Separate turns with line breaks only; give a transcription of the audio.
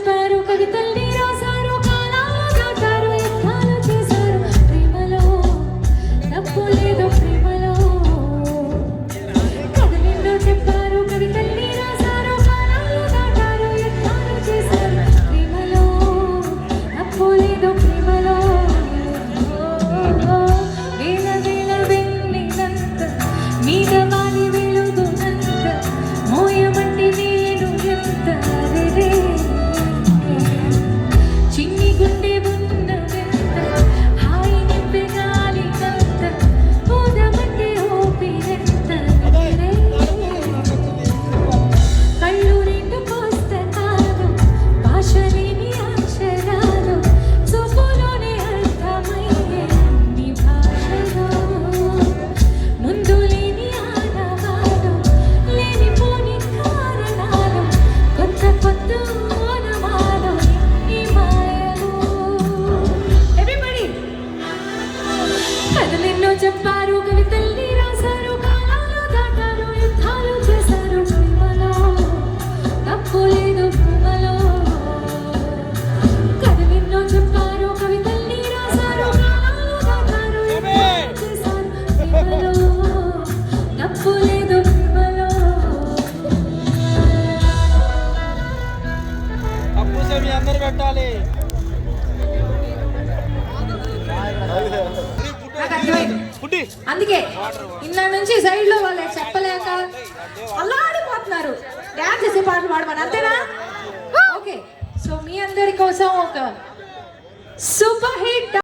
చెప్పారు కవితల్ని రాశారు కాలాలు దాటారు యుద్ధాలు చేశారు ప్రేమలో తప్పు లేదు ప్రేమలో కథలెన్నో చెప్పారు కవితల్ని రాశారు కాలాలు దాటారు యుద్ధాలు చేశారు ప్రేమలో తప్పు లేదు ప్రేమలో వేల వేల వెన్నెలంత మీద వాలి వెలుగునంత మోయమంటే నేను ఎంత అరెరే చిన్ని గుండె ఉన్నదెంత హాయి నింపే గాలినంత ఊదమంటే ఊపిరెంత అరెరే కళ్ళు రెండు పుస్తకాలు భాష లేని అక్షరాలు చూపులోనే అర్థమయ్యే అన్ని భాషలో ముందు లేని ఆనవాలు లేనిపోని కారణాలు కొత్త కొత్త ఓనమాలు ఈ మాయలు ఎవ్రీబడి కథలెన్నో చెప్పారు కవితల్ని రాశారు కాలాలు దాటారు యుద్ధాలు చేశారు ప్రేమలో తప్పు లేదు ప్రేమలో కథలెన్నో చెప్పారు కవితల్ని రాశారు కాలాలు దాటారు యుద్ధాలు చేశారు ప్రేమలో తప్పు లేదు ప్రేమలో
అప్పుసే మీ అందరు పెట్టాలి.
నాకు అర్థమైంది.
పుట్టి
అందుకే ఇన్న నుంచి సైడ్ లో వాళ్ళు చెప్పలేక అల్లాడిపోతున్నారు డ్యాన్స్ చేసే పాటలు పాడమని అంతేనా ఓకే సో మీ అందరి కోసం ఒక సూపర్ హిట్